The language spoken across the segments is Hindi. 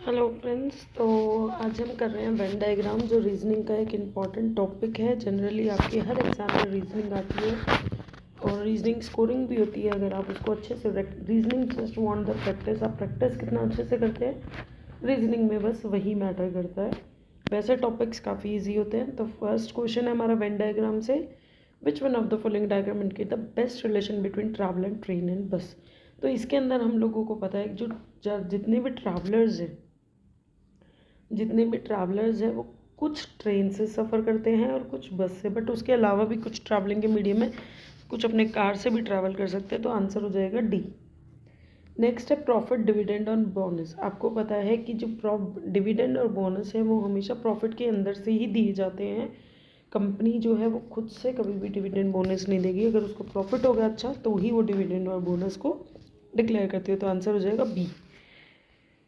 Hello friends. तो आज हम कर रहे हैं वेन डायग्राम, जो रीजनिंग का एक इम्पॉर्टेंट टॉपिक है। जनरली आपके हर एग्जाम में रीजनिंग आती है और रीजनिंग स्कोरिंग भी होती है अगर आप उसको अच्छे से reasoning just want the practice. आप प्रैक्टिस कितना अच्छे से करते हैं रीजनिंग में, बस वही मैटर करता है। वैसे टॉपिक्स काफ़ी ईजी होते हैं। तो फर्स्ट क्वेश्चन है हमारा वेन डायग्राम से, which one of the following diagram indicate the best relation between travel and train and बस। तो इसके अंदर हम लोगों को पता है जो जितने भी ट्रैवलर्स हैं वो कुछ ट्रेन से सफ़र करते हैं और कुछ बस से, बट उसके अलावा भी कुछ ट्रैवलिंग के मीडियम में कुछ अपने कार से भी ट्रैवल कर सकते हैं। तो आंसर हो जाएगा डी। नेक्स्ट है प्रॉफिट, डिविडेंड और बोनस। आपको पता है कि जो डिविडेंड और बोनस है वो हमेशा प्रॉफिट के अंदर से ही दिए जाते हैं। कंपनी जो है वो खुद से कभी भी डिविडेंड बोनस नहीं देगी। अगर उसको प्रॉफिट होगा अच्छा तो ही वो डिविडेंड और बोनस को डिक्लेयर करती है। तो आंसर हो जाएगा बी।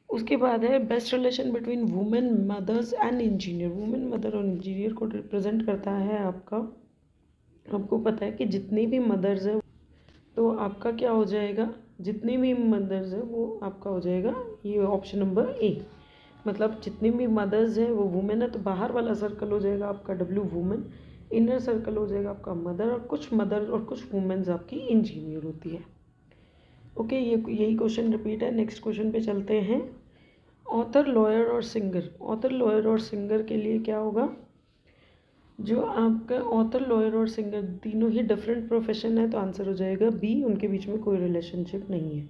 उसके बाद है best relation between women, mothers and engineer. Women, mother और इंजीनियर को रिप्रेजेंट करता है आपको पता है कि जितनी भी मदर्स है तो आपका क्या हो जाएगा, जितनी भी मदर्स है वो आपका हो जाएगा ये ऑप्शन नंबर ए। मतलब जितनी भी मदर्स है वो वुमेन है, तो बाहर वाला सर्कल हो जाएगा आपका डब्ल्यू वुमेन, इनर सर्कल हो जाएगा आपका मदर, और कुछ मदर और कुछ वुमेन्स आपकी इंजीनियर होती है। ओके, ये यही क्वेश्चन रिपीट है। नेक्स्ट क्वेश्चन पे चलते हैं। ऑथर, लॉयर और सिंगर। ऑथर, लॉयर और सिंगर के लिए क्या होगा, जो आपका ऑथर, लॉयर और सिंगर तीनों ही डिफरेंट प्रोफेशन है, तो आंसर हो जाएगा बी, उनके बीच में कोई रिलेशनशिप नहीं है।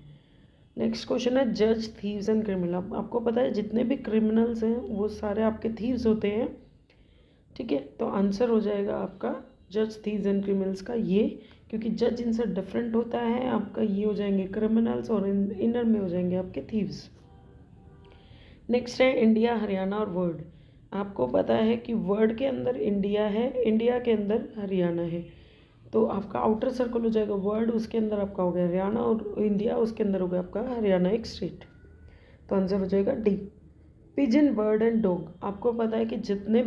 नेक्स्ट क्वेश्चन है जज, थीव्स एंड क्रिमिनल। आपको पता है जितने भी क्रिमिनल्स हैं वो सारे आपके थीव्स होते हैं, ठीक है। तो आंसर हो जाएगा आपका जज, थीव्स एंड क्रिमिनल्स का ये, क्योंकि जज इनसे डिफरेंट होता है। आपका ये हो जाएंगे क्रिमिनल्स और इनर में हो जाएंगे आपके थीव्स। नेक्स्ट है इंडिया, हरियाणा और वर्ड। आपको पता है कि वर्ड के अंदर इंडिया है, इंडिया के अंदर हरियाणा है, तो आपका आउटर सर्कल हो जाएगा वर्ड, उसके अंदर आपका हो गया हरियाणा, और इंडिया उसके अंदर हो गया आपका हरियाणा एक स्टेट। तो आंसर हो जाएगा D. Pigeon, bird and dog. आपको पता है कि जितने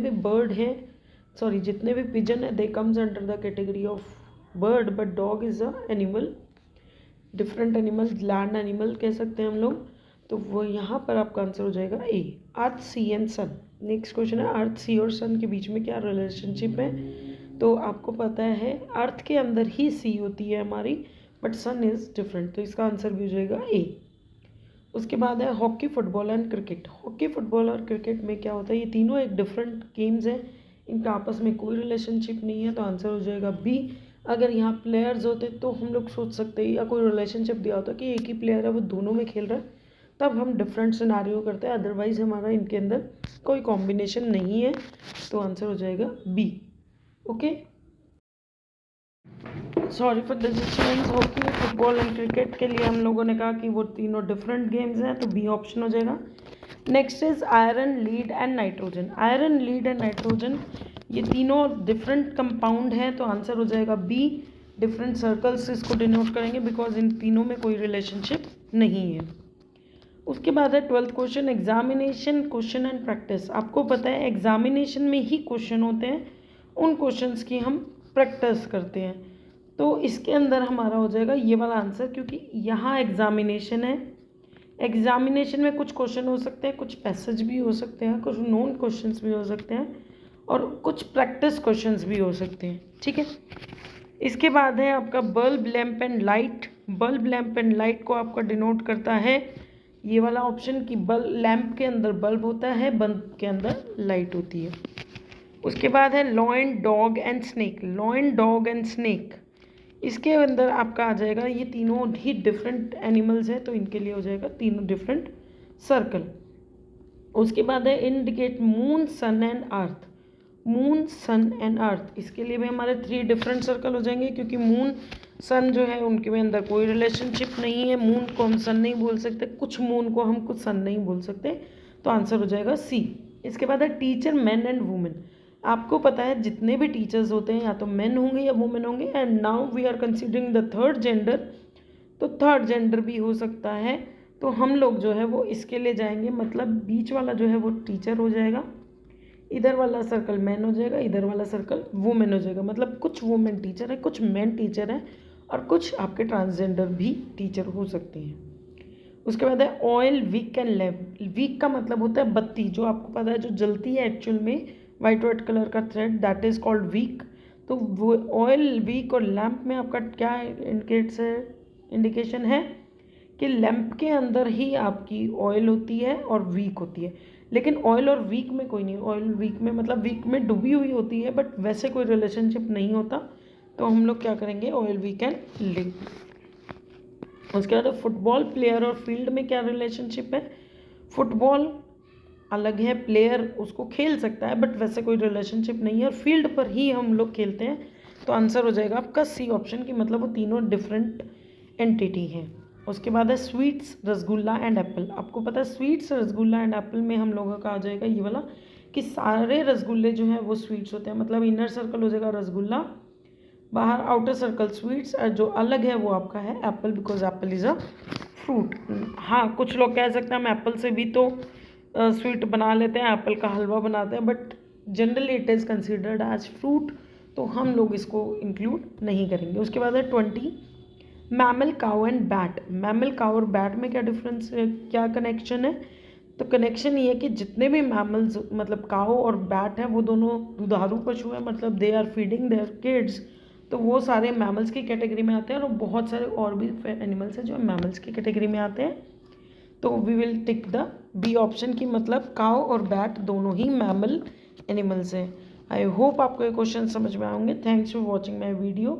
भी पिजन है they comes under the category of bird, but dog is a animal, different animal, land animal कह सकते हैं हम लोग। तो वो यहाँ पर आपका आंसर हो जाएगा ए, अर्थ, सी एंड सन। नेक्स्ट क्वेश्चन है अर्थ, सी और सन के बीच में क्या रिलेशनशिप है। तो आपको पता है अर्थ के अंदर ही सी होती है हमारी, बट सन इज़ डिफरेंट, तो इसका आंसर भी हो जाएगा ए। उसके बाद है hockey, football and cricket. Hockey, football और क्रिकेट में क्या होता है, ये तीनों एक डिफरेंट गेम्स हैं, इनका आपस में कोई रिलेशनशिप नहीं है, तो आंसर हो जाएगा बी। अगर यहाँ प्लेयर्स होते तो हम लोग सोच सकते हैं, या कोई रिलेशनशिप दिया होता कि एक ही प्लेयर है वो दोनों में खेल रहा है, तब हम डिफरेंट सिनारियो करते हैं। अदरवाइज हमारा इनके अंदर कोई कॉम्बिनेशन नहीं है, तो आंसर हो जाएगा B. Okay, sorry for the disturbance. Hockey, football and cricket के लिए हम लोगों ने कहा कि वो तीनों डिफरेंट गेम्स हैं, तो बी ऑप्शन हो जाएगा। Next is iron, lead and nitrogen. Iron, lead and nitrogen ये तीनों डिफरेंट कंपाउंड हैं, तो आंसर हो जाएगा बी। डिफरेंट सर्कल्स इसको डिनोट करेंगे बिकॉज इन तीनों में कोई रिलेशनशिप नहीं है। उसके बाद है 12th question, examination, question and practice. आपको पता है एग्जामिनेशन में ही क्वेश्चन होते हैं, उन क्वेश्चंस की हम प्रैक्टिस करते हैं। तो इसके अंदर हमारा हो जाएगा ये वाला आंसर, क्योंकि यहाँ एग्जामिनेशन है। एग्जामिनेशन में कुछ क्वेश्चन हो सकते हैं, कुछ पैसेज भी हो सकते हैं, कुछ नोन क्वेश्चंस भी हो सकते हैं, और कुछ प्रैक्टिस क्वेश्चंस भी हो सकते हैं, ठीक है। इसके बाद है आपका bulb, lamp and light. Bulb, lamp and light को आपका डिनोट करता है ये वाला ऑप्शन कि लैम्प के अंदर बल्ब होता है, बल्ब के अंदर लाइट होती है। उसके बाद है lion, dog and snake. Lion, dog and snake, इसके अंदर आपका आ जाएगा ये तीनों ही डिफरेंट एनिमल्स हैं, तो इनके लिए हो जाएगा तीनों डिफरेंट सर्कल। उसके बाद है indicate moon, sun and earth. Moon, sun and earth, इसके लिए भी हमारे 3 डिफरेंट सर्कल हो जाएंगे, क्योंकि मून, सन जो है उनके में अंदर कोई रिलेशनशिप नहीं है। मून को हम सन नहीं बोल सकते, कुछ मून को हम कुछ सन नहीं बोल सकते, तो आंसर हो जाएगा सी। इसके बाद है टीचर, मैन एंड वुमेन। आपको पता है जितने भी टीचर्स होते हैं या तो मैन होंगे या वुमेन होंगे, and now we are considering the third gender, तो थर्ड जेंडर भी हो सकता है। तो हम लोग जो है वो इसके लिए जाएंगे, मतलब बीच वाला जो है वो टीचर हो जाएगा, इधर वाला सर्कल मैन हो जाएगा, इधर वाला सर्कल वुमेन हो जाएगा। मतलब कुछ वुमेन टीचर है, कुछ मैन टीचर है, और कुछ आपके ट्रांसजेंडर भी टीचर हो सकते हैं। उसके बाद है oil, wick and lamp. Wick का मतलब होता है बत्ती, जो आपको पता है जो जलती है एक्चुअल में, वाइट कलर का thread, that is called wick. तो वो ऑयल, विक और लैम्प में आपका क्या इंडिकेशन है कि लैम्प के अंदर ही आपकी ऑयल होती है और वीक होती है, लेकिन ऑयल और वीक में कोई नहीं। ऑयल वीक में मतलब वीक में डूबी हुई होती है, बट वैसे कोई रिलेशनशिप नहीं होता। तो हम लोग क्या करेंगे, ऑयल वीक एंड लिंक। उसके बाद फुटबॉल प्लेयर और फील्ड में क्या रिलेशनशिप है। फुटबॉल अलग है, प्लेयर उसको खेल सकता है बट वैसे कोई रिलेशनशिप नहीं है, और फील्ड पर ही हम लोग खेलते हैं। तो आंसर हो जाएगा आपका सी ऑप्शन की, मतलब वो तीनों डिफरेंट एंटिटी हैं। उसके बाद है स्वीट्स, रसगुल्ला एंड एप्पल। आपको पता है स्वीट्स, रसगुल्ला एंड एप्पल में हम लोगों का आ जाएगा ये वाला कि सारे रसगुल्ले जो हैं वो स्वीट्स होते हैं, मतलब इनर सर्कल हो जाएगा रसगुल्ला, बाहर आउटर सर्कल स्वीट्स, और जो अलग है वो आपका है Apple, because Apple is a fruit. हाँ, कुछ लोग कह सकते हैं हम एप्पल से भी तो स्वीट बना लेते हैं, एप्पल का हलवा बनाते हैं, but generally it is considered as fruit, तो हम लोग इसको इंक्लूड नहीं करेंगे। उसके बाद है 20 mammal, cow and bat. Mammal, cow और बैट में क्या डिफरेंस है, क्या कनेक्शन है। तो कनेक्शन ये है कि जितने भी मैमल्स मतलब काउ और बैट हैं वो दोनों दुधारू पशु हैं, मतलब they are feeding their kids, तो वो सारे मैमल्स की कैटेगरी में आते हैं, और बहुत सारे और भी एनिमल्स हैं जो मैमल्स की कैटेगरी में आते हैं। तो we will tick the B option की, मतलब काउ और बैट दोनों ही मैमल एनिमल्स हैं। आई होप आपको ये क्वेश्चन समझ में आएंगे। Thanks for watching my video.